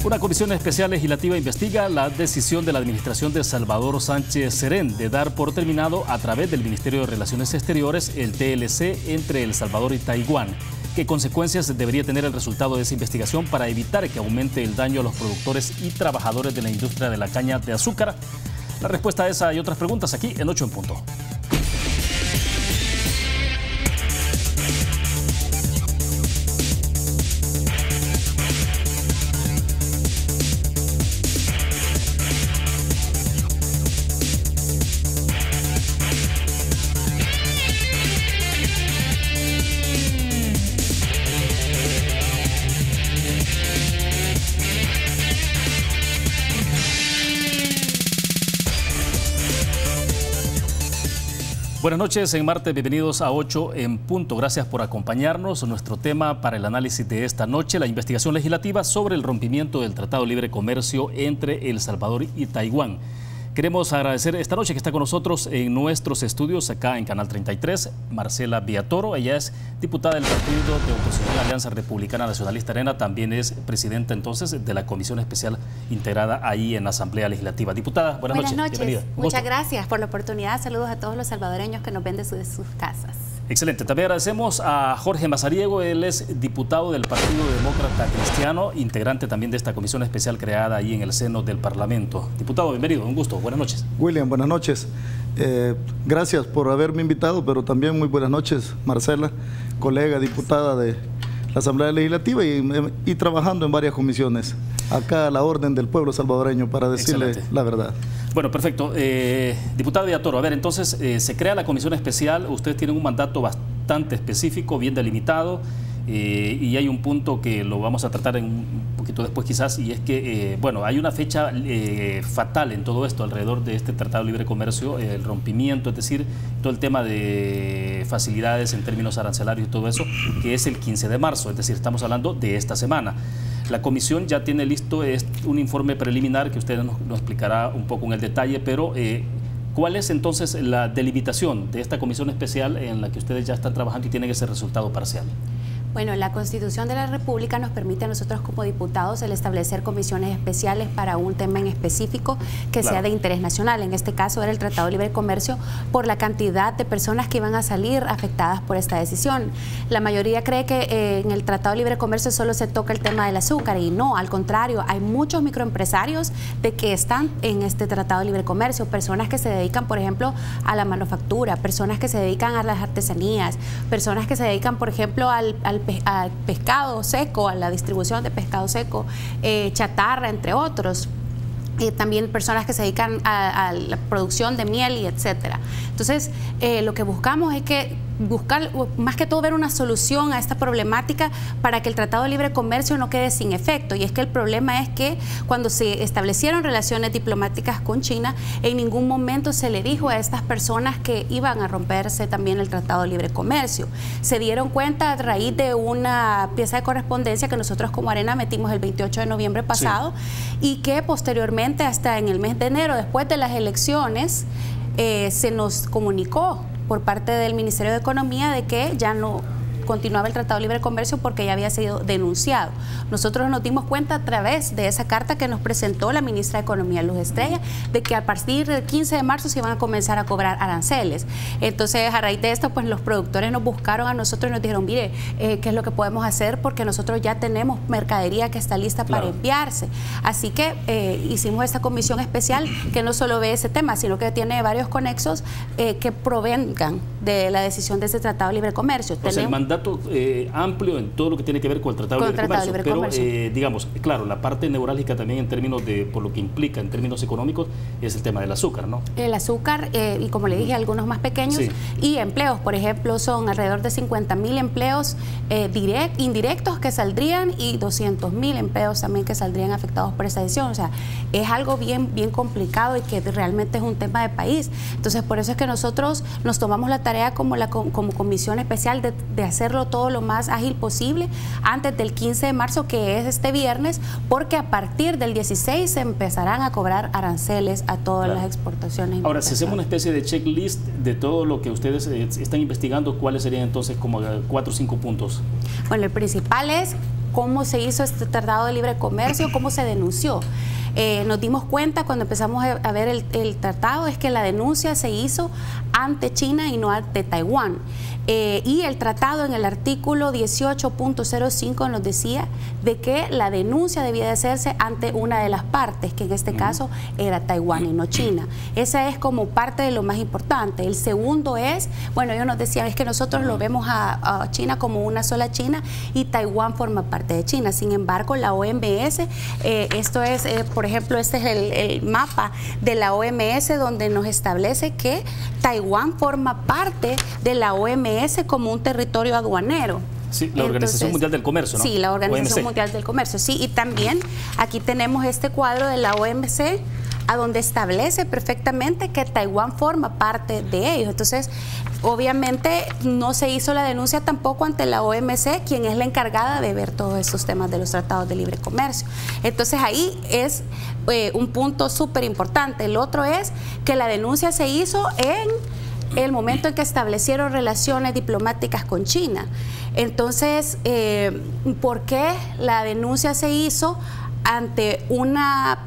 Una comisión especial legislativa investiga la decisión de la administración de Salvador Sánchez Serén de dar por terminado a través del Ministerio de Relaciones Exteriores el TLC entre El Salvador y Taiwán. ¿Qué consecuencias debería tener el resultado de esa investigación para evitar que aumente el daño a los productores y trabajadores de la industria de la caña de azúcar? La respuesta a esa y otras preguntas aquí en 8 en punto. Buenas noches, en martes, bienvenidos a 8 en punto. Gracias por acompañarnos. Nuestro tema para el análisis de esta noche, la investigación legislativa sobre el rompimiento del Tratado de Libre Comercio entre El Salvador y Taiwán. Queremos agradecer esta noche que está con nosotros en nuestros estudios acá en Canal 33, Marcela Villatoro. Ella es diputada del Partido de Oposición Alianza Republicana Nacionalista Arena, también es presidenta entonces de la Comisión Especial integrada ahí en la Asamblea Legislativa. Diputada, buenas noches. Bienvenida. Muchas gracias por la oportunidad. Saludos a todos los salvadoreños que nos ven desde sus casas. Excelente. También agradecemos a Jorge Mazariego, él es diputado del Partido Demócrata Cristiano, integrante también de esta comisión especial creada ahí en el seno del Parlamento. Diputado, bienvenido, un gusto, buenas noches. William, buenas noches. Gracias por haberme invitado, pero también muy buenas noches, Marcela, colega diputada de la Asamblea Legislativa y trabajando en varias comisiones, acá a la orden del pueblo salvadoreño, para decirle la verdad. Bueno, perfecto. Diputado Villatoro, a ver, entonces se crea la comisión especial, ustedes tienen un mandato bastante específico, bien delimitado, y hay un punto que lo vamos a tratar un poquito después quizás, y es que, bueno, hay una fecha fatal en todo esto alrededor de este Tratado de Libre Comercio, el rompimiento, es decir, todo el tema de facilidades en términos arancelarios y todo eso, que es el 15 de marzo, es decir, estamos hablando de esta semana. La comisión ya tiene listo un informe preliminar que usted nos explicará un poco en el detalle, pero ¿cuál es entonces la delimitación de esta comisión especial en la que ustedes ya están trabajando y tienen ese resultado parcial? Bueno, la Constitución de la República nos permite a nosotros como diputados el establecer comisiones especiales para un tema en específico que sea de interés nacional. En este caso era el Tratado de Libre Comercio, por la cantidad de personas que iban a salir afectadas por esta decisión. La mayoría cree que en el Tratado de Libre Comercio solo se toca el tema del azúcar, y no, al contrario, hay muchos microempresarios que están en este Tratado de Libre Comercio, personas que se dedican, por ejemplo, a la manufactura, personas que se dedican a las artesanías, personas que se dedican, por ejemplo, al pescado seco, a la distribución de pescado seco, chatarra, entre otros. También personas que se dedican a la producción de miel y etcétera. Entonces, lo que buscamos es buscar, más que todo, ver una solución a esta problemática para que el Tratado de Libre Comercio no quede sin efecto. Y es que el problema es que cuando se establecieron relaciones diplomáticas con China, en ningún momento se le dijo a estas personas que iban a romperse también el Tratado de Libre Comercio. Se dieron cuenta a raíz de una pieza de correspondencia que nosotros como Arena metimos el 28 de noviembre pasado, y que posteriormente, hasta en el mes de enero, después de las elecciones, se nos comunicó por parte del Ministerio de Economía de que ya no continuaba el Tratado de Libre Comercio porque ya había sido denunciado. Nosotros nos dimos cuenta a través de esa carta que nos presentó la ministra de Economía, Luz Estrella, de que a partir del 15 de marzo se iban a comenzar a cobrar aranceles. Entonces, a raíz de esto, pues los productores nos buscaron a nosotros y nos dijeron, mire, ¿qué es lo que podemos hacer? Porque nosotros ya tenemos mercadería que está lista para enviarse. Así que hicimos esta comisión especial que no solo ve ese tema, sino que tiene varios conexos que provengan de la decisión de ese Tratado de Libre Comercio. O sea, el mandato amplio en todo lo que tiene que ver con el Tratado de Libre Comercio, pero digamos, claro, la parte neurálgica también en términos de, por lo que implica en términos económicos, es el tema del azúcar, ¿no? El azúcar, y como le dije, algunos más pequeños, y empleos, por ejemplo, son alrededor de 50.000 empleos indirectos que saldrían, y 200.000 empleos también que saldrían afectados por esta decisión. O sea, es algo bien complicado y que realmente es un tema de país. Entonces, por eso es que nosotros nos tomamos la tarea como comisión especial de hacerlo todo lo más ágil posible antes del 15 de marzo, que es este viernes, porque a partir del 16 se empezarán a cobrar aranceles a todas las exportaciones. Ahora, si hacemos una especie de checklist de todo lo que ustedes están investigando, ¿cuáles serían entonces como 4 o 5 puntos? Bueno, el principal es cómo se hizo este Tratado de Libre Comercio, cómo se denunció. Nos dimos cuenta cuando empezamos a ver el tratado es que la denuncia se hizo ante China y no ante Taiwán. Y el tratado en el artículo 18.05 nos decía de que la denuncia debía de hacerse ante una de las partes, que en este caso era Taiwán y no China. Esa es como parte de lo más importante. El segundo es, bueno, ellos nos decían, es que nosotros lo vemos a China como una sola China y Taiwán forma parte de China. Sin embargo, la OMS, esto es, por ejemplo, este es el mapa de la OMS donde nos establece que Taiwán forma parte de la OMS como un territorio aduanero. Sí, la Organización Mundial del Comercio, ¿no? Sí, la Organización OMC. Mundial del Comercio, sí, y también aquí tenemos este cuadro de la OMC a donde establece perfectamente que Taiwán forma parte de ellos. Entonces, obviamente no se hizo la denuncia tampoco ante la OMC, quien es la encargada de ver todos estos temas de los tratados de libre comercio. Entonces, ahí es un punto súper importante. El otro es que la denuncia se hizo en el momento en que establecieron relaciones diplomáticas con China. Entonces, ¿por qué la denuncia se hizo ante una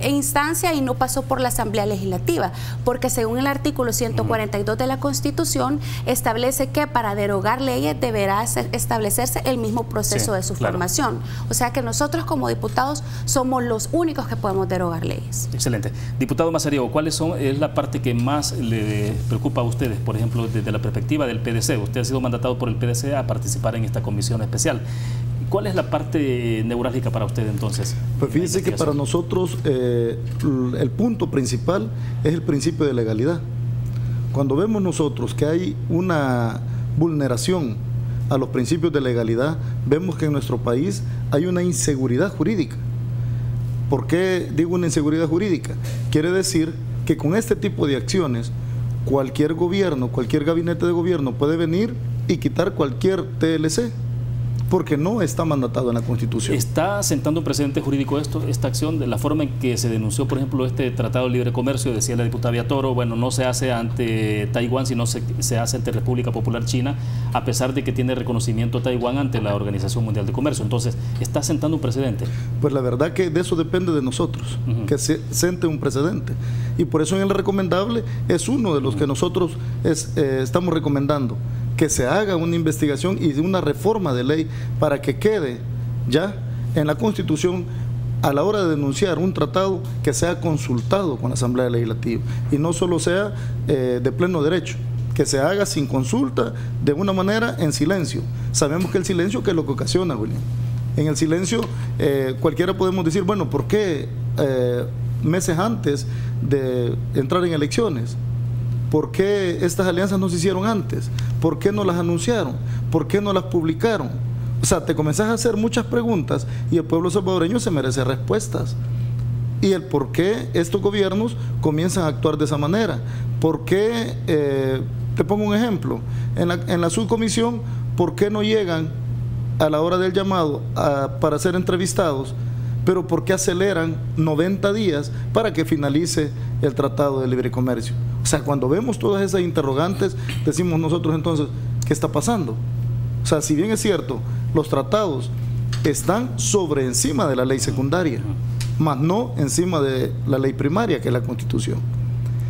instancia y no pasó por la Asamblea Legislativa? Porque según el artículo 142 de la Constitución establece que para derogar leyes deberá establecerse el mismo proceso de su formación. O sea que nosotros como diputados somos los únicos que podemos derogar leyes. Excelente. Diputado Mazariego, ¿cuál es la parte que más le preocupa a ustedes? Por ejemplo, desde la perspectiva del PDC. Usted ha sido mandatado por el PDC a participar en esta comisión especial. ¿Cuál es la parte neurálgica para usted entonces? Pues fíjese que para nosotros el punto principal es el principio de legalidad. Cuando vemos nosotros que hay una vulneración a los principios de legalidad, vemos que en nuestro país hay una inseguridad jurídica. ¿Por qué digo una inseguridad jurídica? Quiere decir que con este tipo de acciones, cualquier gobierno, cualquier gabinete de gobierno puede venir y quitar cualquier TLC, porque no está mandatado en la Constitución. ¿Está sentando un precedente jurídico esta acción, de la forma en que se denunció, por ejemplo, este Tratado de Libre Comercio? Decía la diputada Villatoro, bueno, no se hace ante Taiwán, sino se hace ante República Popular China, a pesar de que tiene reconocimiento Taiwán ante la Organización Mundial de Comercio. Entonces, ¿está sentando un precedente? Pues la verdad que de eso depende de nosotros, que se siente un precedente. Y por eso en el recomendable es uno de los que nosotros estamos recomendando, que se haga una investigación y una reforma de ley para que quede ya en la Constitución, a la hora de denunciar un tratado, que sea consultado con la Asamblea Legislativa y no solo sea de pleno derecho, que se haga sin consulta, de una manera en silencio. Sabemos que el silencio, ¿qué es lo que ocasiona, William? En el silencio cualquiera podemos decir, bueno, ¿por qué meses antes de entrar en elecciones? ¿Por qué estas alianzas no se hicieron antes? ¿Por qué no las anunciaron? ¿Por qué no las publicaron? O sea, te comenzás a hacer muchas preguntas y el pueblo salvadoreño se merece respuestas. Y el por qué estos gobiernos comienzan a actuar de esa manera. ¿Por qué, te pongo un ejemplo, en la subcomisión, por qué no llegan a la hora del llamado para ser entrevistados, pero por qué aceleran 90 días para que finalice el Tratado de Libre Comercio? O sea, cuando vemos todas esas interrogantes, decimos nosotros entonces, ¿qué está pasando? O sea, si bien es cierto, los tratados están sobre encima de la ley secundaria, más no encima de la ley primaria, que es la Constitución.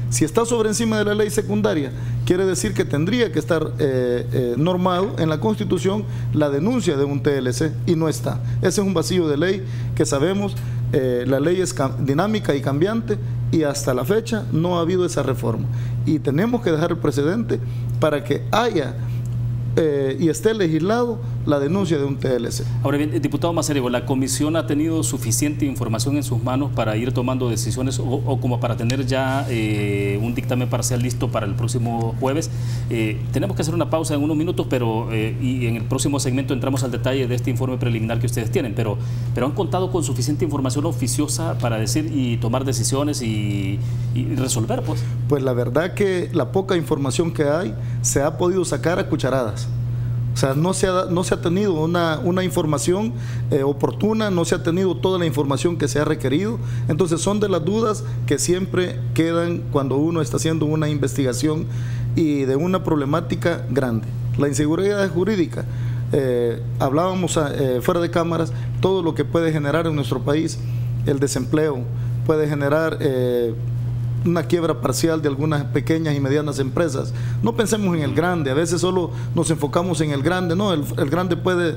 Si está sobre encima de la ley secundaria, quiere decir que tendría que estar normado en la Constitución la denuncia de un TLC, y no está. Ese es un vacío de ley que sabemos, la ley es dinámica y cambiante, y hasta la fecha no ha habido esa reforma. Y tenemos que dejar el precedente para que haya y esté legislado la denuncia de un TLC. Ahora bien, diputado Mazariego, ¿la comisión ha tenido suficiente información en sus manos para ir tomando decisiones o como para tener ya un dictamen parcial listo para el próximo jueves? Tenemos que hacer una pausa en unos minutos, pero y en el próximo segmento entramos al detalle de este informe preliminar que ustedes tienen, pero han contado con suficiente información oficiosa para decir y tomar decisiones y resolver, pues. Pues la verdad que la poca información que hay se ha podido sacar a cucharadas. O sea, no se ha tenido una información oportuna, no se ha tenido toda la información que se ha requerido. Entonces son de las dudas que siempre quedan cuando uno está haciendo una investigación y de una problemática grande. La inseguridad jurídica Hablábamos fuera de cámaras, todo lo que puede generar en nuestro país el desempleo, puede generar una quiebra parcial de algunas pequeñas y medianas empresas. No pensemos en el grande, a veces solo nos enfocamos en el grande, no, el grande puede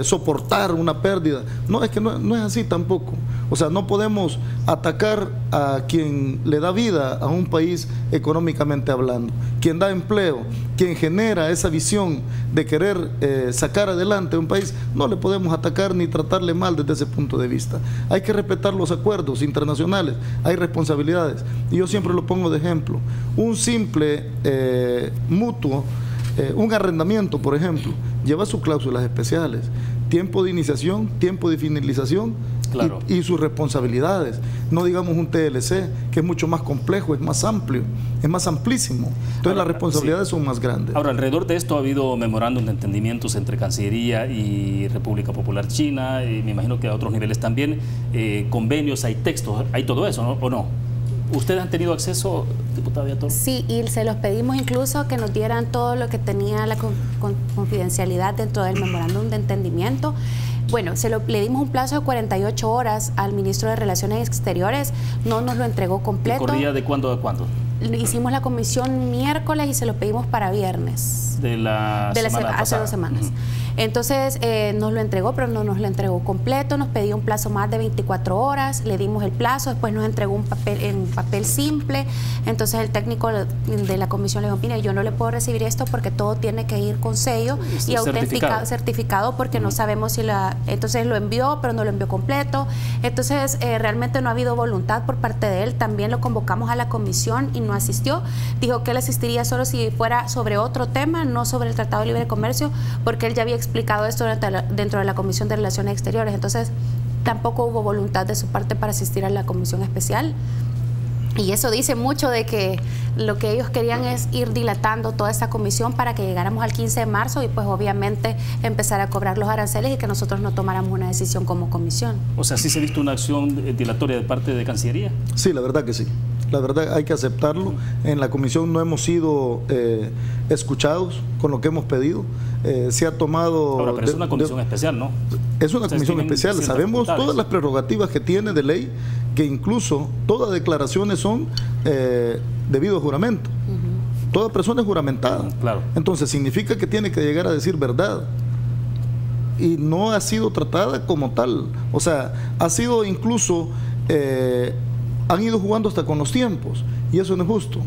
soportar una pérdida. No, es que no es así tampoco. O sea, no podemos atacar a quien le da vida a un país económicamente hablando, quien da empleo, quien genera esa visión de querer sacar adelante un país. No le podemos atacar ni tratarle mal desde ese punto de vista. Hay que respetar los acuerdos internacionales, hay responsabilidades. Y yo siempre lo pongo de ejemplo. Un simple mutuo, un arrendamiento, por ejemplo, lleva sus cláusulas especiales, tiempo de iniciación, tiempo de finalización, claro, y sus responsabilidades. No digamos un TLC, que es mucho más complejo, es más amplio, es más amplísimo. Entonces ahora, las responsabilidades son más grandes. Ahora, alrededor de esto ha habido memorándum de entendimientos entre Cancillería y República Popular China, y me imagino que a otros niveles también, convenios, hay textos, hay todo eso, ¿no? ¿O no? ¿Ustedes han tenido acceso, diputada Villatoro? Sí, y se los pedimos incluso que nos dieran todo lo que tenía la confidencialidad dentro del memorándum de entendimiento. Bueno, le dimos un plazo de 48 horas al ministro de Relaciones Exteriores, no nos lo entregó completo. ¿Corría de cuándo a cuándo? Hicimos la comisión miércoles y se lo pedimos para viernes. Hace 2 semanas. Entonces nos lo entregó, pero no nos lo entregó completo, nos pidió un plazo más de 24 horas, le dimos el plazo, después nos entregó un papel en papel simple. Entonces el técnico de la comisión le dijo, mire, yo no le puedo recibir esto porque todo tiene que ir con sello y certificado porque no sabemos si entonces lo envió, pero no lo envió completo. Entonces realmente no ha habido voluntad por parte de él. También lo convocamos a la comisión y no asistió. Dijo que él asistiría solo si fuera sobre otro tema, no sobre el Tratado de Libre Comercio, porque él ya había explicado esto dentro de la Comisión de Relaciones Exteriores. Entonces tampoco hubo voluntad de su parte para asistir a la comisión especial. Y eso dice mucho de que lo que ellos querían es ir dilatando toda esta comisión para que llegáramos al 15 de marzo y pues obviamente empezar a cobrar los aranceles y que nosotros no tomáramos una decisión como comisión. O sea, ¿sí se ha visto una acción dilatoria de parte de Cancillería? Sí, la verdad que sí. La verdad hay que aceptarlo. En la comisión no hemos sido escuchados con lo que hemos pedido. Se ha tomado... Ahora, pero es una comisión especial, ¿no? Es una comisión especial. Sabemos todas las prerrogativas que tiene de ley, que incluso todas declaraciones son debido a juramento. Toda persona es juramentada. Claro. Entonces significa que tiene que llegar a decir verdad. Y no ha sido tratada como tal. O sea, ha sido incluso... han ido jugando hasta con los tiempos y eso no es justo.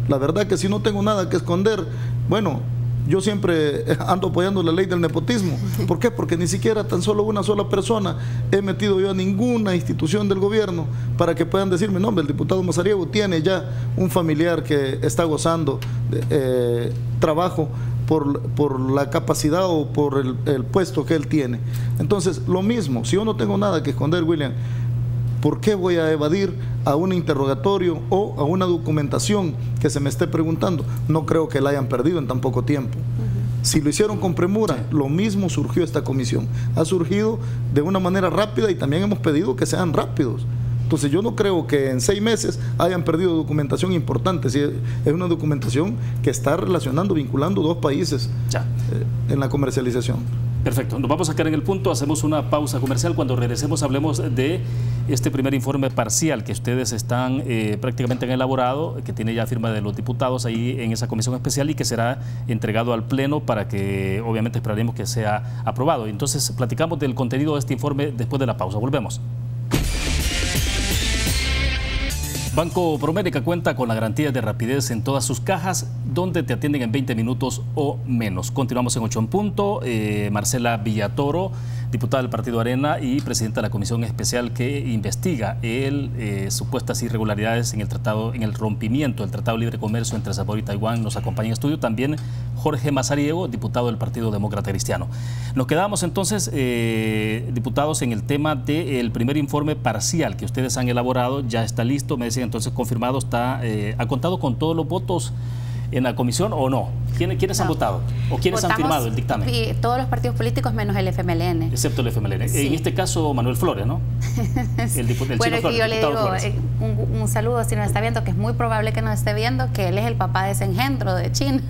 La verdad que si no tengo nada que esconder, bueno, yo siempre ando apoyando la ley del nepotismo. ¿Por qué? Porque ni siquiera tan solo una sola persona he metido yo a ninguna institución del gobierno para que puedan decirme, no, el diputado Mazariego tiene ya un familiar que está gozando de trabajo por la capacidad o por el puesto que él tiene. Entonces, lo mismo, si yo no tengo nada que esconder, William, ¿por qué voy a evadir a un interrogatorio o a una documentación que se me esté preguntando? No creo que la hayan perdido en tan poco tiempo. Si lo hicieron con premura, lo mismo surgió esta comisión. Ha surgido de una manera rápida y también hemos pedido que sean rápidos. Entonces yo no creo que en 6 meses hayan perdido documentación importante. Si es una documentación que está relacionando, vinculando 2 países en la comercialización. Perfecto, nos vamos a quedar en el punto, hacemos una pausa comercial. Cuando regresemos hablemos de este primer informe parcial que ustedes están prácticamente han elaborado, que tiene ya firma de los diputados ahí en esa comisión especial y que será entregado al Pleno para que obviamente esperaremos que sea aprobado. Entonces platicamos del contenido de este informe después de la pausa. Volvemos. Banco Promérica cuenta con la garantía de rapidez en todas sus cajas, donde te atienden en 20 minutos o menos. Continuamos en 8 en punto. Marcela Villatoro, diputada del Partido Arena y presidenta de la comisión especial que investiga supuestas irregularidades en el rompimiento del Tratado de Libre Comercio entre Salvador y Taiwán, nos acompaña en estudio. También Jorge Mazariego, diputado del Partido Demócrata Cristiano. Nos quedamos entonces, diputados, en el tema del primer informe parcial que ustedes han elaborado. Ya está listo, me decían entonces confirmado, ¿ha contado con todos los votos en la comisión o no? ¿Quiénes han votado? ¿O quiénes han firmado el dictamen? Todos los partidos políticos menos el FMLN. Excepto el FMLN. Sí. En este caso, Manuel Flores, ¿no? Bueno, que yo le digo un saludo si nos está viendo, que es muy probable que nos esté viendo, que él es el papá de ese engendro de China.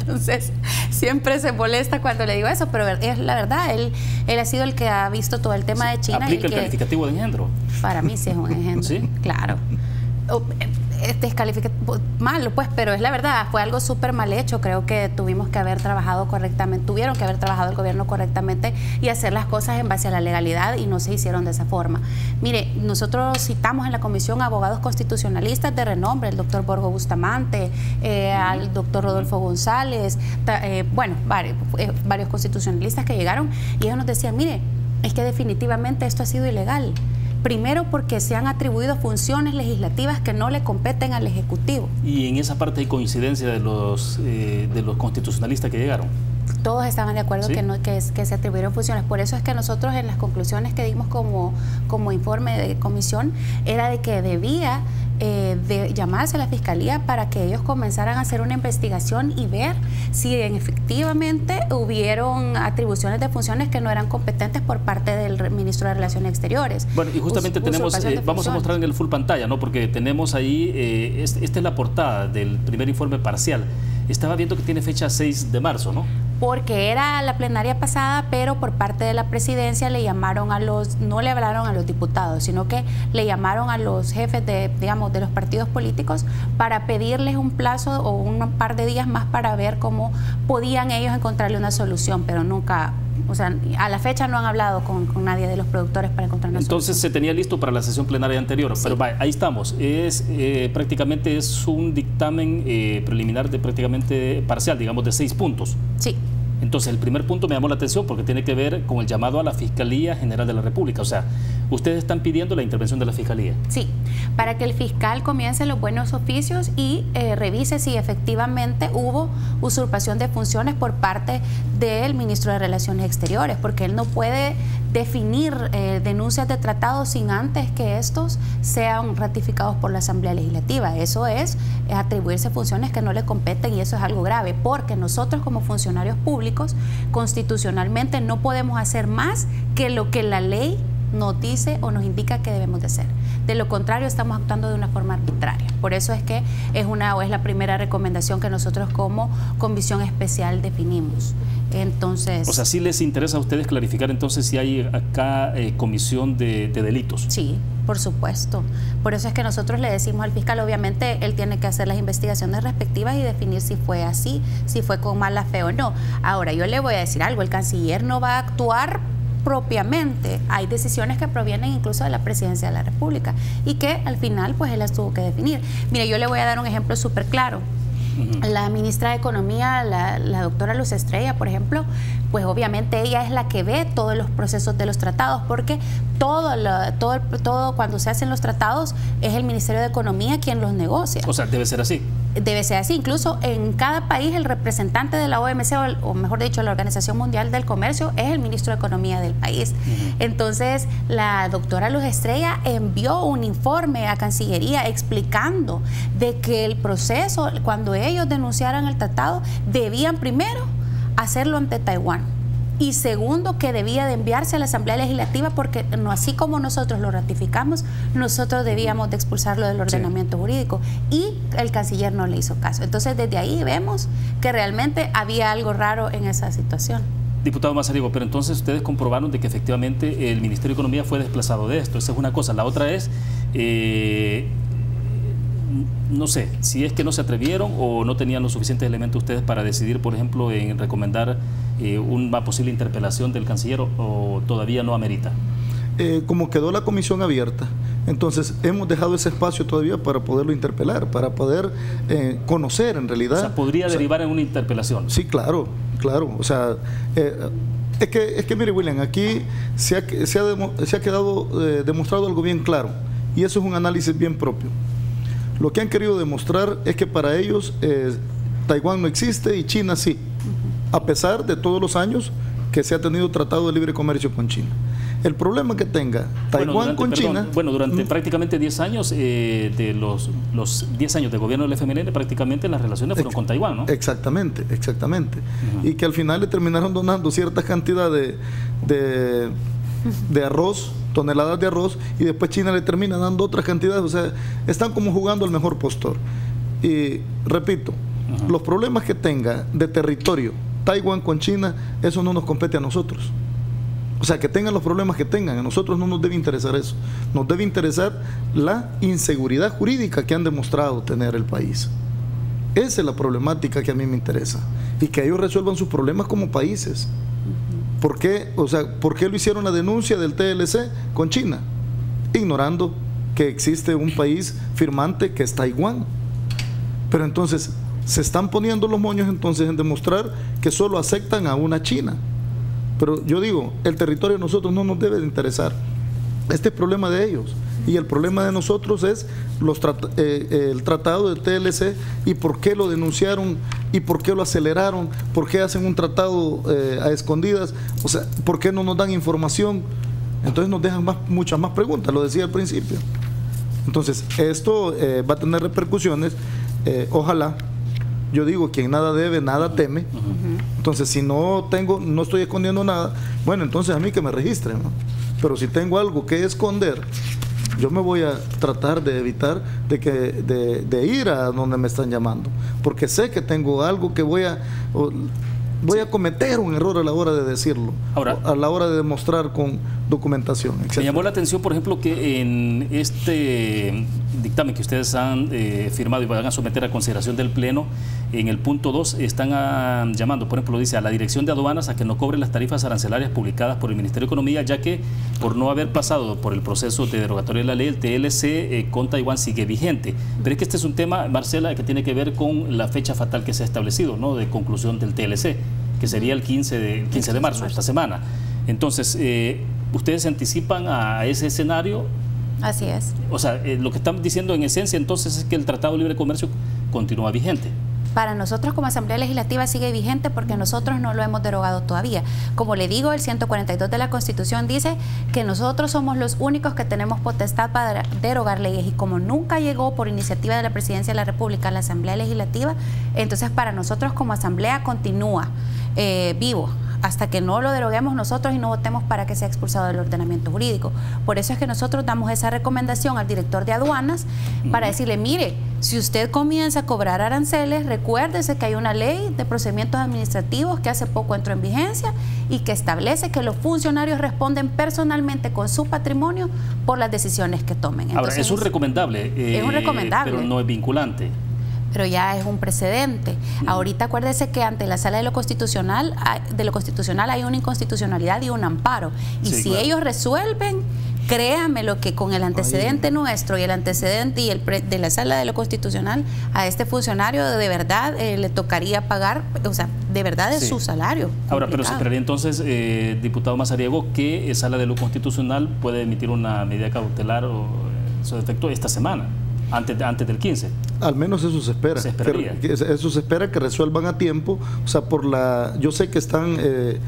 Entonces, siempre se molesta cuando le digo eso, pero es la verdad, él ha sido el que ha visto todo el tema de China. ¿Aplica el calificativo de engendro? Para mí sí es un engendro, ¿sí? Claro. Malo, pues, pero es la verdad, fue algo súper mal hecho. Creo que tuvimos que haber trabajado correctamente, tuvieron que haber trabajado el gobierno correctamente y hacer las cosas en base a la legalidad, y no se hicieron de esa forma. Mire, nosotros citamos en la comisión abogados constitucionalistas de renombre, el doctor Borgo Bustamante, al doctor Rodolfo González, bueno, varios constitucionalistas que llegaron, y ellos nos decían, mire, es que definitivamente esto ha sido ilegal. Primero porque se han atribuido funciones legislativas que no le competen al Ejecutivo. ¿Y en esa parte hay coincidencia de los constitucionalistas que llegaron? Todos estaban de acuerdo, ¿sí?, que se atribuyeron funciones. Por eso es que nosotros en las conclusiones que dimos como informe de comisión era de que debía de llamarse a la Fiscalía para que ellos comenzaran a hacer una investigación y ver si efectivamente hubieron atribuciones de funciones que no eran competentes por parte del Ministro de Relaciones Exteriores. Bueno, y justamente vamos a mostrar en el full pantalla, ¿no? Porque tenemos ahí, esta es la portada del primer informe parcial. Estaba viendo que tiene fecha 6 de marzo, ¿no? Porque era la plenaria pasada, pero por parte de la presidencia le llamaron no le hablaron a los diputados, sino que le llamaron a los jefes de los partidos políticos para pedirles un plazo o un par de días más para ver cómo podían ellos encontrarle una solución, pero nunca, o sea, a la fecha no han hablado con nadie de los productores para encontrar una Entonces solución. Se tenía listo para la sesión plenaria anterior, sí. Pero ahí estamos, prácticamente es un dictamen preliminar prácticamente parcial, digamos de 6 puntos. Sí. Entonces, el primer punto me llamó la atención porque tiene que ver con el llamado a la Fiscalía General de la República. O sea, ustedes están pidiendo la intervención de la Fiscalía. Sí, para que el fiscal comience los buenos oficios y revise si efectivamente hubo usurpación de funciones por parte del Ministro de Relaciones Exteriores, porque él no puede definir denuncias de tratados sin antes que estos sean ratificados por la Asamblea Legislativa. Eso es atribuirse funciones que no le competen, y eso es algo grave, porque nosotros como funcionarios públicos constitucionalmente no podemos hacer más que lo que la ley nos dice o nos indica que debemos de hacer. De lo contrario, estamos actuando de una forma arbitraria. Por eso es que es la primera recomendación que nosotros como comisión especial definimos. Entonces, o sea, ¿sí les interesa a ustedes clarificar entonces si hay acá comisión de delitos? Sí, por supuesto. Por eso es que nosotros le decimos al fiscal, obviamente él tiene que hacer las investigaciones respectivas y definir si fue así, si fue con mala fe o no. Ahora, yo le voy a decir algo, el canciller no va a actuar propiamente. Hay decisiones que provienen incluso de la Presidencia de la República y que al final pues él las tuvo que definir. Mire, yo le voy a dar un ejemplo súper claro. La ministra de Economía, la doctora Luz Estrella, por ejemplo, pues obviamente ella es la que ve todos los procesos de los tratados, porque todo cuando se hacen los tratados es el Ministerio de Economía quien los negocia. O sea, debe ser así. Debe ser así. Incluso en cada país el representante de la OMC, o mejor dicho, la Organización Mundial del Comercio, es el ministro de Economía del país. Entonces, la doctora Luz Estrella envió un informe a Cancillería explicando de que el proceso, cuando ellos denunciaran el tratado, debían primero hacerlo ante Taiwán. Y segundo, que debía de enviarse a la Asamblea Legislativa, porque no, así como nosotros lo ratificamos, nosotros debíamos de expulsarlo del ordenamiento jurídico, y el canciller no le hizo caso. Entonces, desde ahí vemos que realmente había algo raro en esa situación. Diputado Mazariego, pero entonces ustedes comprobaron de que efectivamente el Ministerio de Economía fue desplazado de esto. Esa es una cosa. La otra es, no sé, si es que no se atrevieron o no tenían los suficientes elementos ustedes para decidir, por ejemplo, en recomendar una posible interpelación del canciller, o todavía no amerita. Como quedó la comisión abierta, entonces hemos dejado ese espacio todavía para poderlo interpelar, para poder conocer en realidad. O sea, ¿podría derivar en una interpelación? Sí, claro, claro. O sea, es que mire, William, aquí se ha quedado demostrado algo bien claro, y eso es un análisis bien propio. Lo que han querido demostrar es que para ellos Taiwán no existe y China sí, a pesar de todos los años que se ha tenido tratado de libre comercio con China. El problema que tenga Taiwán con China... Bueno, durante prácticamente 10 años, de los 10 años de gobierno del FMLN, prácticamente las relaciones fueron con Taiwán, ¿no? Exactamente, exactamente. Y que al final le terminaron donando cierta cantidad de arroz, toneladas de arroz, y después China le termina dando otras cantidades. O sea, están como jugando al mejor postor. Y repito, Los problemas que tenga de territorio Taiwán con China, eso no nos compete a nosotros. O sea, que tengan los problemas que tengan, a nosotros no nos debe interesar eso. Nos debe interesar la inseguridad jurídica que han demostrado tener el país. Esa es la problemática que a mí me interesa. Y que ellos resuelvan sus problemas como países. ¿Por qué? O sea, ¿por qué lo hicieron la denuncia del TLC con China? Ignorando que existe un país firmante que es Taiwán. Pero entonces se están poniendo los moños entonces en demostrar que solo aceptan a una China. Pero yo digo, el territorio de nosotros no nos debe de interesar. Este es el problema de ellos. Y el problema de nosotros es el tratado del TLC y por qué lo denunciaron y por qué lo aceleraron, por qué hacen un tratado a escondidas, o sea, por qué no nos dan información. Entonces nos dejan muchas más preguntas, lo decía al principio. Entonces, esto va a tener repercusiones, ojalá. Yo digo, quien nada debe, nada teme. Entonces, si no estoy escondiendo nada, bueno, entonces a mí que me registren, ¿no? Pero si tengo algo que esconder, yo me voy a tratar de evitar de ir a donde me están llamando, porque sé que tengo algo que voy a cometer un error a la hora de decirlo, ahora, a la hora de demostrar con documentación, etc. Me llamó la atención, por ejemplo, que en este dictamen que ustedes han firmado y van a someter a consideración del Pleno, en el punto 2 están llamando, por ejemplo, dice a la Dirección de Aduanas a que no cobre las tarifas arancelarias publicadas por el Ministerio de Economía, ya que por no haber pasado por el proceso de derogatoria de la ley, el TLC con Taiwán sigue vigente. Pero es que este es un tema, Marcela, que tiene que ver con la fecha fatal que se ha establecido, ¿no?, de conclusión del TLC, que sería el 15 de marzo, esta semana. Entonces, ¿ustedes se anticipan a ese escenario? Así es. O sea, lo que están diciendo en esencia entonces es que el Tratado de Libre Comercio continúa vigente. Para nosotros como Asamblea Legislativa sigue vigente porque nosotros no lo hemos derogado todavía. Como le digo, el 142 de la Constitución dice que nosotros somos los únicos que tenemos potestad para derogar leyes, y como nunca llegó por iniciativa de la Presidencia de la República a la Asamblea Legislativa, entonces para nosotros como Asamblea continúa vivo hasta que no lo deroguemos nosotros y no votemos para que sea expulsado del ordenamiento jurídico. Por eso es que nosotros damos esa recomendación al director de aduanas para decirle, mire, si usted comienza a cobrar aranceles, recuérdese que hay una ley de procedimientos administrativos que hace poco entró en vigencia y que establece que los funcionarios responden personalmente con su patrimonio por las decisiones que tomen. Entonces, ahora, es un recomendable. Es un recomendable. Pero no es vinculante. Pero ya es un precedente. Ahorita acuérdese que ante la Sala de lo Constitucional hay una inconstitucionalidad y un amparo. Y sí, si ellos resuelven, créame lo que con el antecedente nuestro y el antecedente y de la Sala de lo Constitucional, a este funcionario de verdad le tocaría pagar, o sea, de verdad es su salario. Ahora, pero se esperaría entonces, diputado Mazariego, que Sala de lo Constitucional puede emitir una medida cautelar o su efecto esta semana. Antes del 15. Al menos eso se espera. Se esperaría. Eso se espera, que resuelvan a tiempo. O sea, yo sé que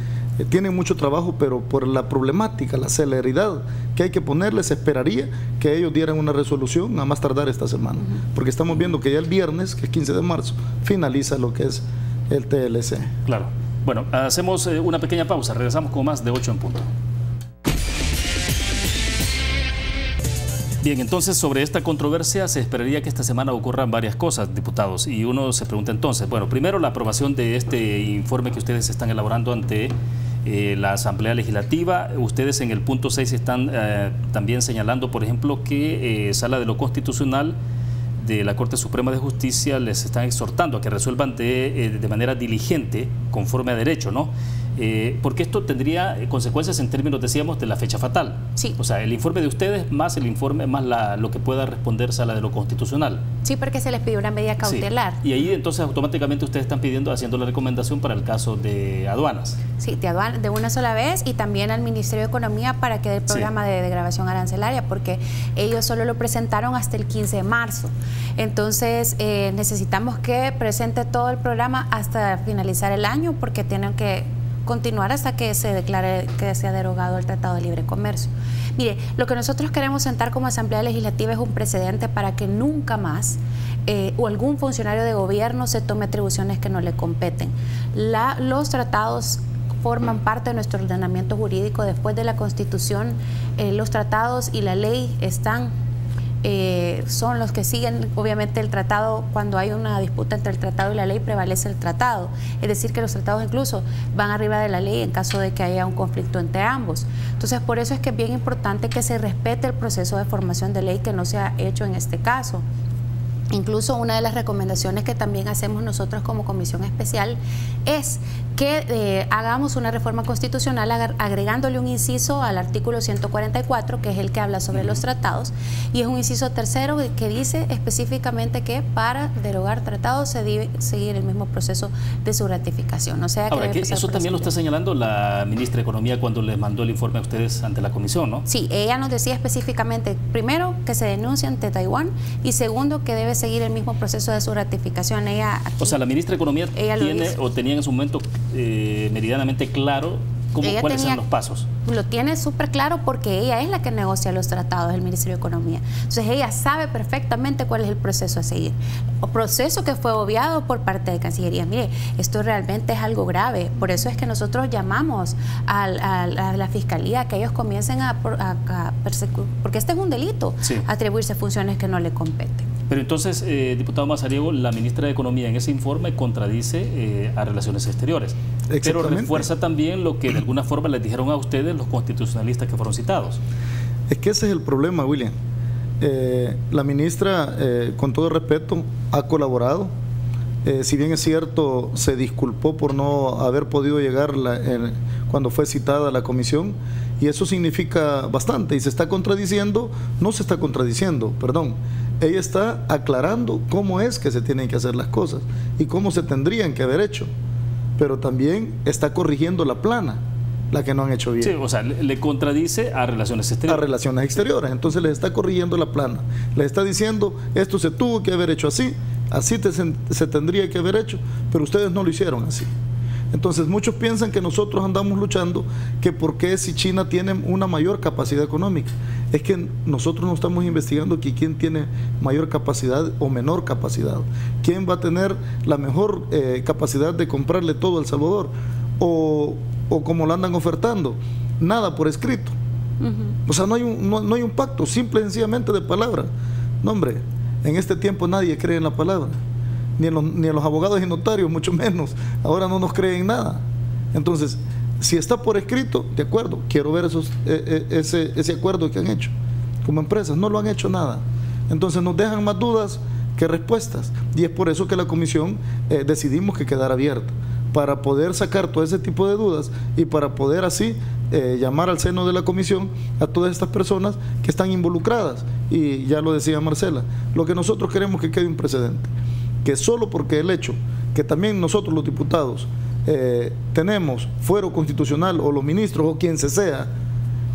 tienen mucho trabajo, pero por la problemática, la celeridad que hay que ponerles, se esperaría que ellos dieran una resolución a más tardar esta semana. Porque estamos viendo que ya el viernes, que es 15 de marzo, finaliza lo que es el TLC. Claro. Bueno, hacemos una pequeña pausa. Regresamos con más de 8 en punto. Bien, entonces sobre esta controversia se esperaría que esta semana ocurran varias cosas, diputados, y uno se pregunta entonces, bueno, primero la aprobación de este informe que ustedes están elaborando ante la Asamblea Legislativa. Ustedes en el punto 6 están también señalando, por ejemplo, que Sala de lo Constitucional de la Corte Suprema de Justicia les están exhortando a que resuelvan de manera diligente, conforme a derecho, ¿no? Porque esto tendría consecuencias en términos, decíamos, de la fecha fatal. Sí. O sea, el informe de ustedes más el informe más lo que pueda responder Sala de lo Constitucional. Sí, porque se les pidió una medida cautelar. Sí. Y ahí entonces automáticamente ustedes están haciendo la recomendación para el caso de aduanas. Sí, de una sola vez, y también al Ministerio de Economía para que dé el programa de grabación arancelaria, porque ellos solo lo presentaron hasta el 15 de marzo. Entonces necesitamos que presente todo el programa hasta finalizar el año, porque tienen que continuar hasta que se declare que se ha derogado el Tratado de Libre Comercio. Mire, lo que nosotros queremos sentar como Asamblea Legislativa es un precedente para que nunca más o algún funcionario de gobierno se tome atribuciones que no le competen. Los tratados forman parte de nuestro ordenamiento jurídico. Después de la Constitución, los tratados y la ley están son los que siguen, obviamente, el tratado. Cuando hay una disputa entre el tratado y la ley, prevalece el tratado. Es decir, que los tratados incluso van arriba de la ley en caso de que haya un conflicto entre ambos. Entonces, por eso es que es bien importante que se respete el proceso de formación de ley, que no se ha hecho en este caso. Incluso una de las recomendaciones que también hacemos nosotros como comisión especial es que hagamos una reforma constitucional agregándole un inciso al artículo 144, que es el que habla sobre los tratados, y es un inciso tercero que dice específicamente que para derogar tratados se debe seguir el mismo proceso de su ratificación. O sea, que ahora, eso también lo está señalando la ministra de Economía cuando les mandó el informe a ustedes ante la comisión, ¿no? Sí, ella nos decía específicamente, primero, que se denuncia ante Taiwán, y segundo, que debe seguir el mismo proceso de su ratificación. Ella aquí, o sea, la ministra de Economía tiene o tenía en su momento meridianamente claro cuáles son los pasos. Lo tiene súper claro porque ella es la que negocia los tratados del Ministerio de Economía. Entonces ella sabe perfectamente cuál es el proceso a seguir. El proceso que fue obviado por parte de Cancillería. Mire, esto realmente es algo grave. Por eso es que nosotros llamamos a la Fiscalía que ellos comiencen a perseguir, porque este es un delito, sí, atribuirse funciones que no le competen. Pero entonces, diputado Mazariego, la ministra de Economía en ese informe contradice a Relaciones Exteriores, pero refuerza también lo que de alguna forma les dijeron a ustedes los constitucionalistas que fueron citados. Es que ese es el problema, William. La ministra, con todo respeto, ha colaborado. Si bien es cierto, se disculpó por no haber podido llegar cuando fue citada a la comisión, y eso significa bastante, y se está contradiciendo, no se está contradiciendo, perdón. Ella está aclarando cómo es que se tienen que hacer las cosas y cómo se tendrían que haber hecho, pero también está corrigiendo la plana, la que no han hecho bien. Sí, o sea, le contradice a Relaciones Exteriores. A Relaciones Exteriores, entonces les está corrigiendo la plana, les está diciendo, esto se tuvo que haber hecho así, así se tendría que haber hecho, pero ustedes no lo hicieron así. Entonces muchos piensan que nosotros andamos luchando que por qué si China tiene una mayor capacidad económica. Es que nosotros no estamos investigando que quién tiene mayor capacidad o menor capacidad, quién va a tener la mejor capacidad de comprarle todo a El Salvador, o como lo andan ofertando, nada por escrito. O sea, no hay un pacto, simple y sencillamente de palabra. No, hombre, en este tiempo nadie cree en la palabra, ni en los abogados y notarios, mucho menos. Ahora no nos creen nada. Entonces, si está por escrito, de acuerdo, quiero ver ese acuerdo que han hecho como empresas. No lo han hecho nada. Entonces nos dejan más dudas que respuestas, y es por eso que la comisión decidimos que quedara abierta, para poder sacar todo ese tipo de dudas y para poder así llamar al seno de la comisión a todas estas personas que están involucradas. Y ya lo decía Marcela, lo que nosotros queremos que quede un precedente, que solo porque el hecho que también nosotros los diputados tenemos fuero constitucional, o los ministros o quien se sea,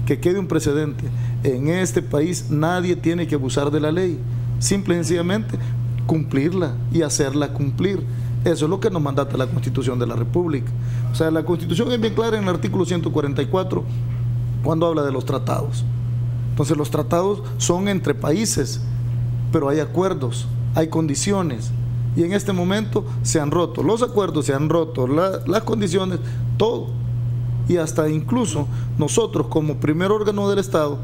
que quede un precedente. En este país nadie tiene que abusar de la ley, simple y sencillamente cumplirla y hacerla cumplir. Eso es lo que nos mandata la Constitución de la República. O sea, la Constitución es bien clara en el artículo 144 cuando habla de los tratados. Entonces los tratados son entre países, pero hay acuerdos, hay condiciones. Y en este momento se han roto los acuerdos, se han roto las condiciones, todo. Y hasta incluso nosotros como primer órgano del Estado,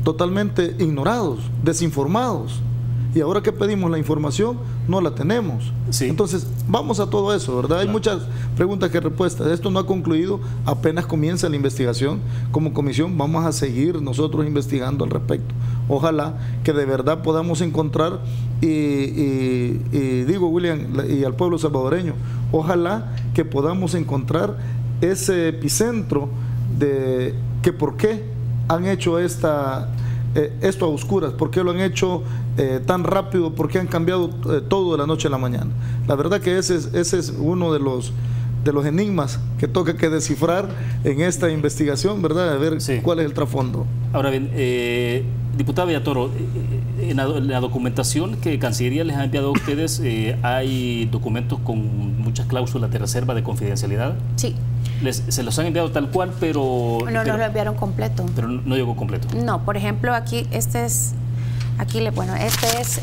totalmente ignorados, desinformados. Y ahora que pedimos la información, no la tenemos. Sí. Entonces, vamos a todo eso, ¿verdad? Claro. Hay muchas preguntas que respuestas. Esto no ha concluido, apenas comienza la investigación. Como comisión vamos a seguir nosotros investigando al respecto. Ojalá que de verdad podamos encontrar, y digo, William, y al pueblo salvadoreño, ojalá que podamos encontrar ese epicentro de que por qué han hecho esto a oscuras, por qué lo han hecho tan rápido, por qué han cambiado todo de la noche a la mañana. La verdad que ese es uno de los enigmas que toca que descifrar en esta investigación, ¿verdad? A ver sí, cuál es el trasfondo. Ahora bien, diputado Villatoro, en la documentación que Cancillería les ha enviado a ustedes, ¿hay documentos con muchas cláusulas de reserva de confidencialidad? Sí. Se los han enviado tal cual, pero... No, nos lo enviaron completo. Pero no llegó completo. No, por ejemplo, aquí, este es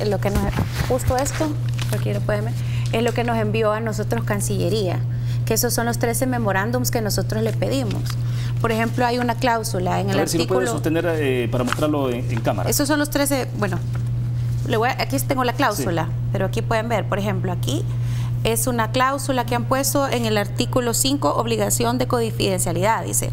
lo que nos... Justo esto, aquí lo pueden ver, es lo que nos envió a nosotros Cancillería, que esos son los 13 memorándums que nosotros le pedimos. Por ejemplo, hay una cláusula en el artículo... Si lo puede sostener para mostrarlo en cámara. Esos son los 13... Bueno, aquí tengo la cláusula, sí. Pero aquí pueden ver, por ejemplo, aquí es una cláusula que han puesto en el artículo 5, obligación de confidencialidad, dice...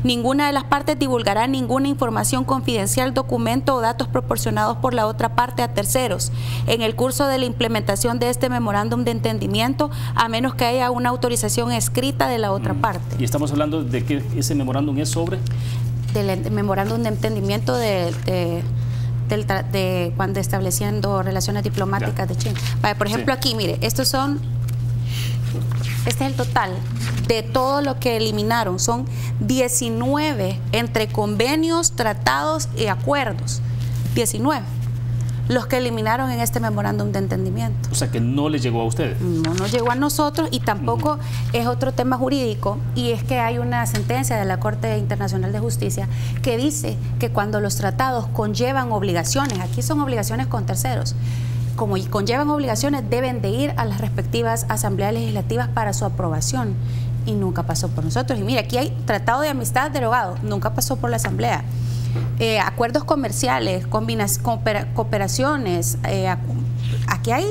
Ninguna de las partes divulgará ninguna información confidencial, documento o datos proporcionados por la otra parte a terceros en el curso de la implementación de este memorándum de entendimiento, a menos que haya una autorización escrita de la otra parte. ¿Y estamos hablando de que ese memorándum es sobre? Del memorándum de entendimiento de cuando estableciendo relaciones diplomáticas de China. Vale, por ejemplo, sí. Aquí, mire, este es el total de todo lo que eliminaron. Son 19 entre convenios, tratados y acuerdos. 19 los que eliminaron en este memorándum de entendimiento. O sea, que no les llegó a ustedes. No nos llegó a nosotros y tampoco es otro tema jurídico, y es que hay una sentencia de la Corte Internacional de Justicia que dice que cuando los tratados conllevan obligaciones, aquí son obligaciones con terceros, como conllevan obligaciones, deben de ir a las respectivas asambleas legislativas para su aprobación, y nunca pasó por nosotros. Y mira, aquí hay tratado de amistad derogado, nunca pasó por la asamblea. Acuerdos comerciales, cooperaciones, aquí hay,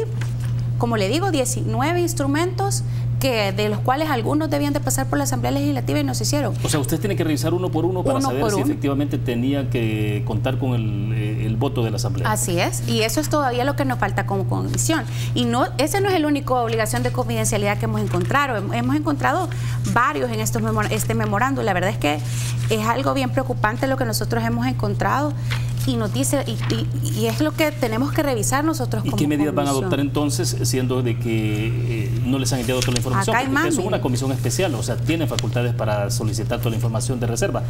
como le digo, 19 instrumentos de los cuales algunos debían de pasar por la Asamblea Legislativa y no se hicieron. O sea, usted tiene que revisar uno por uno para saber si efectivamente tenía que contar con el voto de la Asamblea. Así es, y eso es todavía lo que nos falta como comisión. Y no, esa no es la única obligación de confidencialidad que hemos encontrado. Hemos encontrado varios en este memorándum. La verdad es que es algo bien preocupante lo que nosotros hemos encontrado. Y nos dice, y es lo que tenemos que revisar nosotros como comisión. ¿Y qué medidas van a adoptar entonces, siendo de que no les han enviado toda la información? Acá porque es una comisión especial, o sea, tienen facultades para solicitar toda la información de reserva.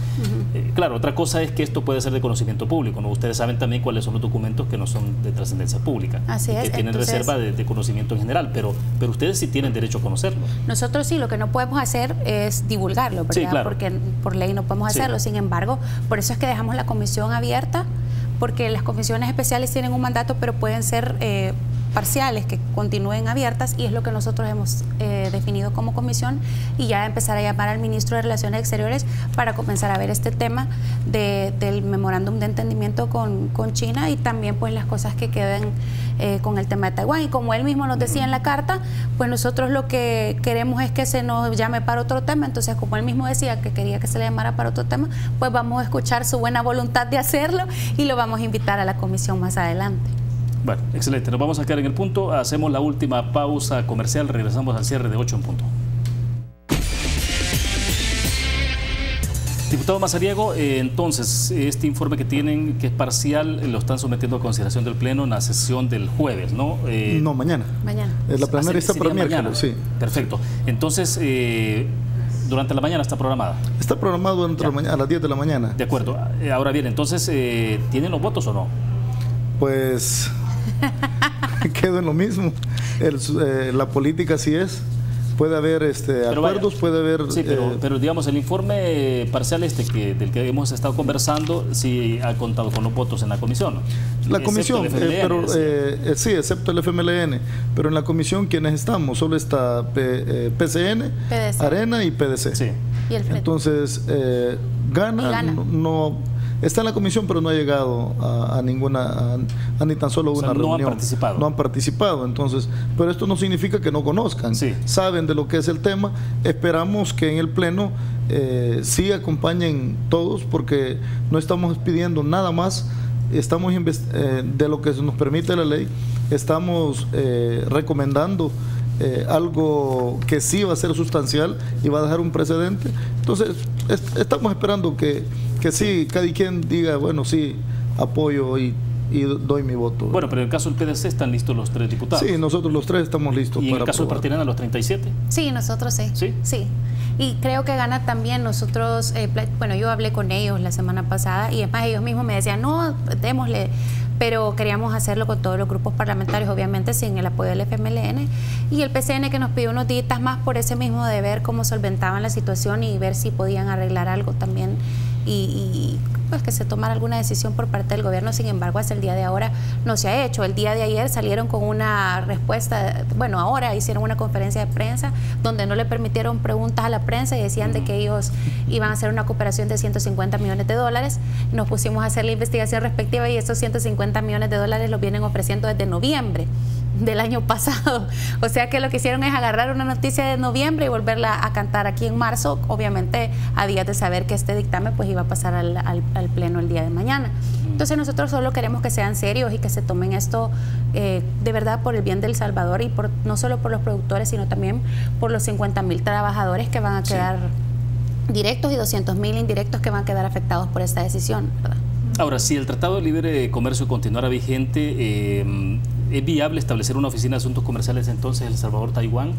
Claro, otra cosa es que esto puede ser de conocimiento público, ¿no? Ustedes saben también cuáles son los documentos que no son de trascendencia pública. Así es. Que tienen reserva de conocimiento en general, pero ustedes sí tienen derecho a conocerlo. Nosotros sí, lo que no podemos hacer es divulgarlo, ¿verdad? Sí, claro. Porque por ley no podemos hacerlo. Sin embargo, por eso es que dejamos la comisión abierta, porque las comisiones especiales tienen un mandato, pero pueden ser parciales, que continúen abiertas, y es lo que nosotros hemos definido como comisión, y ya empezar a llamar al ministro de Relaciones Exteriores para comenzar a ver este tema del memorándum de entendimiento con China, y también pues las cosas que queden con el tema de Taiwán. Y como él mismo nos decía en la carta, pues nosotros lo que queremos es que se nos llame para otro tema. Entonces, como él mismo decía que quería que se le llamara para otro tema, pues vamos a escuchar su buena voluntad de hacerlo y lo vamos a invitar a la comisión más adelante. Bueno, excelente. Nos vamos a quedar en el punto. Hacemos la última pausa comercial. Regresamos al cierre de 8 en punto. Diputado Mazariego, entonces, este informe que tienen, que es parcial, lo están sometiendo a consideración del Pleno en la sesión del jueves, ¿no? No, mañana. Mañana. La plenaria está para miércoles, sí. Perfecto. Entonces, durante la mañana está programada. Está programado durante la mañana, a las 10 de la mañana. De acuerdo. Ahora bien, entonces, ¿tienen los votos o no? Pues quedo en lo mismo. La política sí es. Puede haber acuerdos, puede haber... Sí, pero digamos, el informe parcial del que hemos estado conversando, sí ha contado con los votos en la comisión. La comisión, sí, excepto el FMLN, pero en la comisión, ¿quiénes estamos? Solo está PCN, PDC. Arena y PDC. Sí. ¿Y el Entonces, gana. No... Está en la comisión, pero no ha llegado a ninguna, ni tan solo una reunión. No han participado. No han participado, entonces, pero esto no significa que no conozcan. Sí. Saben de lo que es el tema. Esperamos que en el Pleno sí acompañen todos, porque no estamos pidiendo nada más. Estamos de lo que nos permite la ley, estamos recomendando algo que sí va a ser sustancial y va a dejar un precedente. Entonces, estamos esperando que sí, cada quien diga, bueno, sí, apoyo y doy mi voto. Bueno, pero en el caso del PDC están listos los 3 diputados. Sí, nosotros los 3 estamos listos. ¿Y en el caso del Partido Arena, los 37? Sí, nosotros sí. ¿Sí? Sí. Y creo que gana también. Nosotros, bueno, yo hablé con ellos la semana pasada, y es más, ellos mismos me decían, no, démosle, pero queríamos hacerlo con todos los grupos parlamentarios, obviamente sin el apoyo del FMLN, y el PCN, que nos pidió unos días más por ese mismo de ver cómo solventaban la situación y ver si podían arreglar algo también, y pues que se tomara alguna decisión por parte del gobierno. Sin embargo, hasta el día de ahora no se ha hecho. El día de ayer salieron con una respuesta, bueno, ahora hicieron una conferencia de prensa donde no le permitieron preguntas a la prensa y decían de que ellos iban a hacer una cooperación de 150 millones de dólares. Nos pusimos a hacer la investigación respectiva y estos 150 millones de dólares los vienen ofreciendo desde noviembre del año pasado. O sea que lo que hicieron es agarrar una noticia de noviembre y volverla a cantar aquí en marzo, obviamente a días de saber que este dictamen pues iba a pasar al pleno el día de mañana. Entonces nosotros solo queremos que sean serios y que se tomen esto de verdad por el bien del Salvador y no solo por los productores, sino también por los 50.000 trabajadores que van a quedar directos y 200.000 indirectos que van a quedar afectados por esta decisión, ¿verdad? Ahora, si el Tratado de Libre Comercio continuara vigente, ¿es viable establecer una oficina de asuntos comerciales entonces en El Salvador, Taiwán?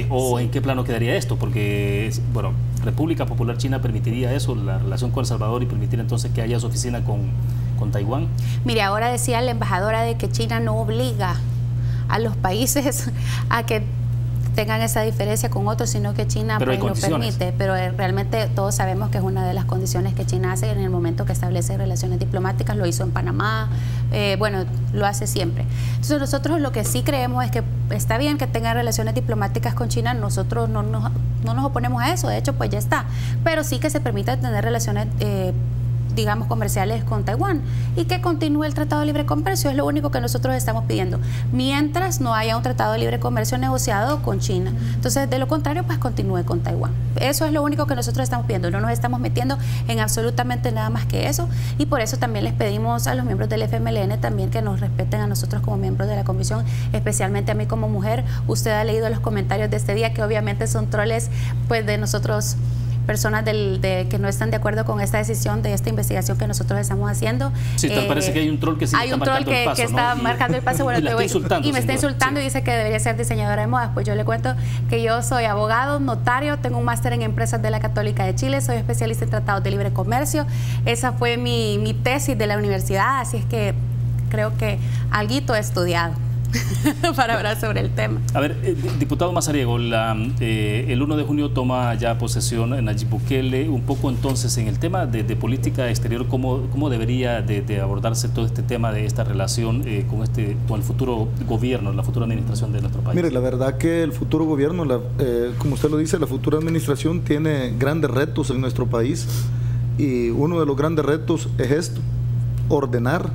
¿O en qué plano quedaría esto? Porque, bueno, República Popular China permitiría eso, la relación con El Salvador, y permitir entonces que haya su oficina con Taiwán. Mire, ahora decía la embajadora de que China no obliga a los países a que tengan esa diferencia con otros, sino que China pues, lo permite, pero realmente todos sabemos que es una de las condiciones que China hace en el momento que establece relaciones diplomáticas. Lo hizo en Panamá, bueno, lo hace siempre. Entonces nosotros lo que sí creemos es que está bien que tengan relaciones diplomáticas con China, nosotros no nos oponemos a eso, de hecho pues ya está, pero sí que se permita tener relaciones digamos, comerciales con Taiwán y que continúe el Tratado de Libre Comercio, es lo único que nosotros estamos pidiendo, mientras no haya un Tratado de Libre Comercio negociado con China. Entonces, de lo contrario, pues continúe con Taiwán. Eso es lo único que nosotros estamos pidiendo, no nos estamos metiendo en absolutamente nada más que eso, y por eso también les pedimos a los miembros del FMLN también que nos respeten a nosotros como miembros de la comisión, especialmente a mí como mujer. Usted ha leído los comentarios de este día, que obviamente son troles pues de nosotros, personas que no están de acuerdo con esta decisión de esta investigación que nosotros estamos haciendo. Sí, tal parece que hay un troll que sí está marcando el paso, que está marcando el paso, bueno, y me está insultando y dice que debería ser diseñadora de modas. Pues yo le cuento que yo soy abogado, notario, tengo un máster en empresas de la Católica de Chile, soy especialista en tratados de libre comercio. Esa fue mi tesis de la universidad, así es que creo que alguito he estudiado para hablar sobre el tema. A ver, diputado Mazariego, el 1 de junio toma ya posesión Nayib Bukele. Un poco entonces en el tema de política exterior, ¿cómo debería de abordarse todo este tema de esta relación con el futuro gobierno, la futura administración de nuestro país? Mire, la verdad que el futuro gobierno, como usted lo dice, la futura administración tiene grandes retos en nuestro país, y uno de los grandes retos es esto: ordenar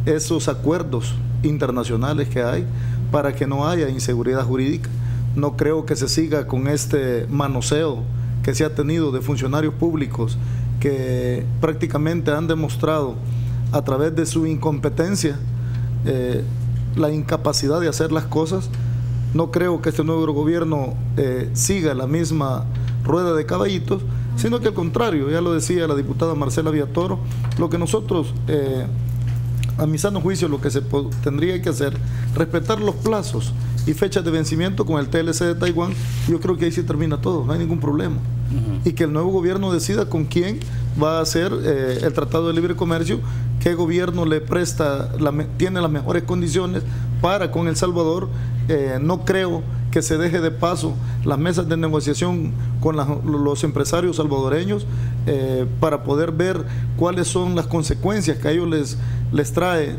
esos acuerdos internacionales que hay para que no haya inseguridad jurídica. No creo que se siga con este manoseo que se ha tenido de funcionarios públicos que prácticamente han demostrado a través de su incompetencia la incapacidad de hacer las cosas. No creo que este nuevo gobierno siga la misma rueda de caballitos, sino que al contrario, ya lo decía la diputada Marcela Villatoro, lo que nosotros a mi sano juicio, lo que se tendría que hacer, respetar los plazos y fechas de vencimiento con el TLC de Taiwán. Yo creo que ahí sí termina todo, no hay ningún problema. Y que el nuevo gobierno decida con quién va a hacer el Tratado de Libre Comercio, qué gobierno le presta, tiene las mejores condiciones para con El Salvador. No creo que se deje de paso las mesas de negociación con los empresarios salvadoreños para poder ver cuáles son las consecuencias que a ellos les trae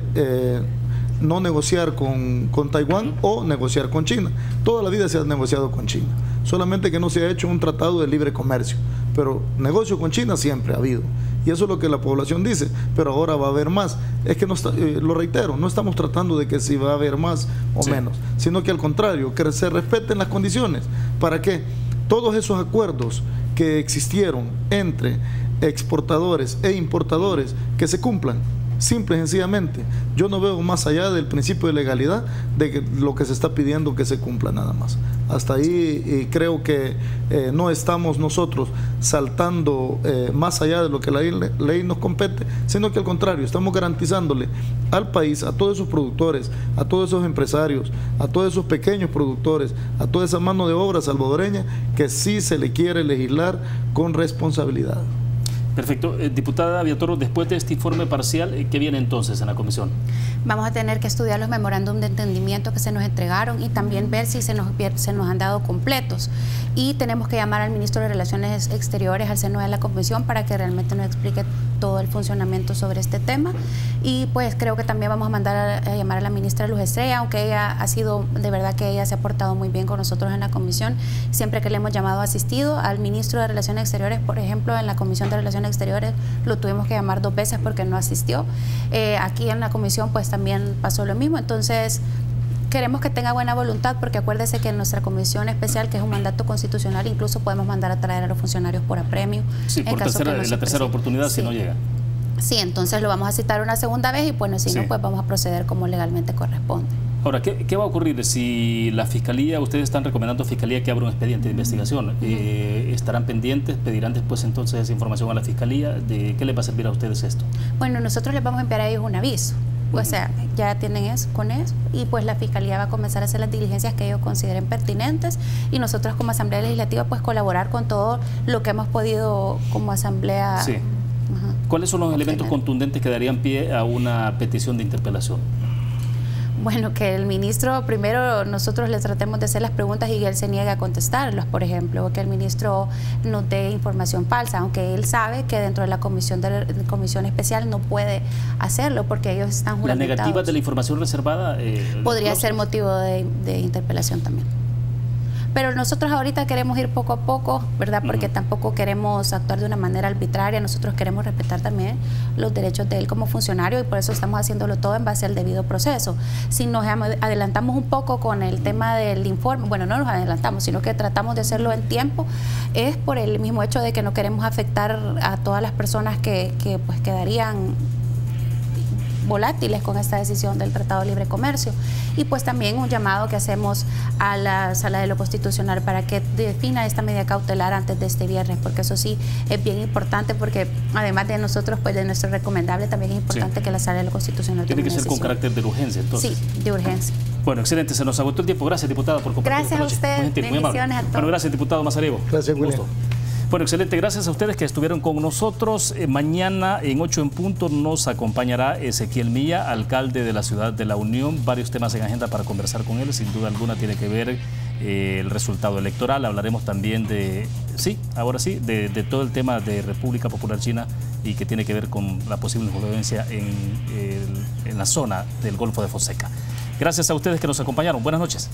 no negociar con Taiwán o negociar con China. Toda la vida se ha negociado con China, solamente que no se ha hecho un tratado de libre comercio, pero negocio con China siempre ha habido, y eso es lo que la población dice, pero ahora va a haber más. Es que no está, lo reitero, no estamos tratando de que si va a haber más o menos, sino que al contrario, que se respeten las condiciones para que todos esos acuerdos que existieron entre exportadores e importadores que se cumplan. Simple y sencillamente, yo no veo más allá del principio de legalidad de que lo que se está pidiendo que se cumpla nada más. Hasta ahí, y creo que no estamos nosotros saltando más allá de lo que la ley nos compete, sino que al contrario, estamos garantizándole al país, a todos esos productores, a todos esos empresarios, a todos esos pequeños productores, a toda esa mano de obra salvadoreña, que sí se le quiere legislar con responsabilidad. Perfecto. Diputada Villatoro, después de este informe parcial, ¿qué viene entonces en la comisión? Vamos a tener que estudiar los memorándum de entendimiento que se nos entregaron y también ver si se nos han dado completos. Y tenemos que llamar al ministro de Relaciones Exteriores al seno de la comisión para que realmente nos explique todo el funcionamiento sobre este tema. Y pues creo que también vamos a mandar a llamar a la ministra Luz Estrella, aunque ella ha sido, de verdad que ella se ha portado muy bien con nosotros en la comisión. Siempre que le hemos llamado, ha asistido. Al ministro de Relaciones Exteriores, por ejemplo, en la Comisión de Relaciones Exteriores lo tuvimos que llamar 2 veces porque no asistió. Aquí en la comisión pues también pasó lo mismo. Entonces queremos que tenga buena voluntad, porque acuérdese que en nuestra comisión especial, que es un mandato constitucional, incluso podemos mandar a traer a los funcionarios por apremio. Sí, por la tercera oportunidad, sí, si no llega. Sí, entonces lo vamos a citar una segunda vez y bueno, si no, pues vamos a proceder como legalmente corresponde. Ahora, ¿qué va a ocurrir si la Fiscalía, ustedes están recomendando a Fiscalía que abra un expediente de investigación? ¿Estarán pendientes? ¿Pedirán después entonces esa información a la Fiscalía? ¿De qué les va a servir a ustedes esto? Bueno, nosotros les vamos a enviar a ellos un aviso. O sea, ya tienen eso y pues la Fiscalía va a comenzar a hacer las diligencias que ellos consideren pertinentes y nosotros como Asamblea Legislativa pues colaborar con todo lo que hemos podido como Asamblea. Sí. ¿Cuáles son los elementos contundentes que darían pie a una petición de interpelación? Bueno, que el ministro, primero nosotros le tratemos de hacer las preguntas y él se niegue a contestarlas, por ejemplo, o que el ministro nos dé información falsa, aunque él sabe que dentro de la comisión especial no puede hacerlo porque ellos están juramentados. ¿La negativa de la información reservada? Podría ser motivo de interpelación también. Pero nosotros ahorita queremos ir poco a poco, ¿verdad? Porque tampoco queremos actuar de una manera arbitraria, nosotros queremos respetar también los derechos de él como funcionario y por eso estamos haciéndolo todo en base al debido proceso. Si nos adelantamos un poco con el tema del informe, bueno, no nos adelantamos, sino que tratamos de hacerlo en tiempo, es por el mismo hecho de que no queremos afectar a todas las personas que pues quedarían volátiles con esta decisión del Tratado de Libre Comercio. Y pues también un llamado que hacemos a la Sala de lo Constitucional para que defina esta medida cautelar antes de este viernes, porque eso sí es bien importante, porque además de nosotros, pues de nuestro recomendable, también es importante que la Sala de lo Constitucional tiene que ser con carácter de urgencia, entonces. Sí, de urgencia. Bueno, excelente, se nos agotó el tiempo. Gracias, diputada, por compartir. Gracias a usted, bendiciones a todos. Bueno, gracias, diputado Mazariego. Gracias, William. Bueno, excelente. Gracias a ustedes que estuvieron con nosotros. Mañana en 8 en punto nos acompañará Ezequiel Milla, alcalde de la ciudad de La Unión. Varios temas en agenda para conversar con él. Sin duda alguna tiene que ver el resultado electoral. Hablaremos también de todo el tema de República Popular China y que tiene que ver con la posible influencia en la zona del Golfo de Fonseca. Gracias a ustedes que nos acompañaron. Buenas noches.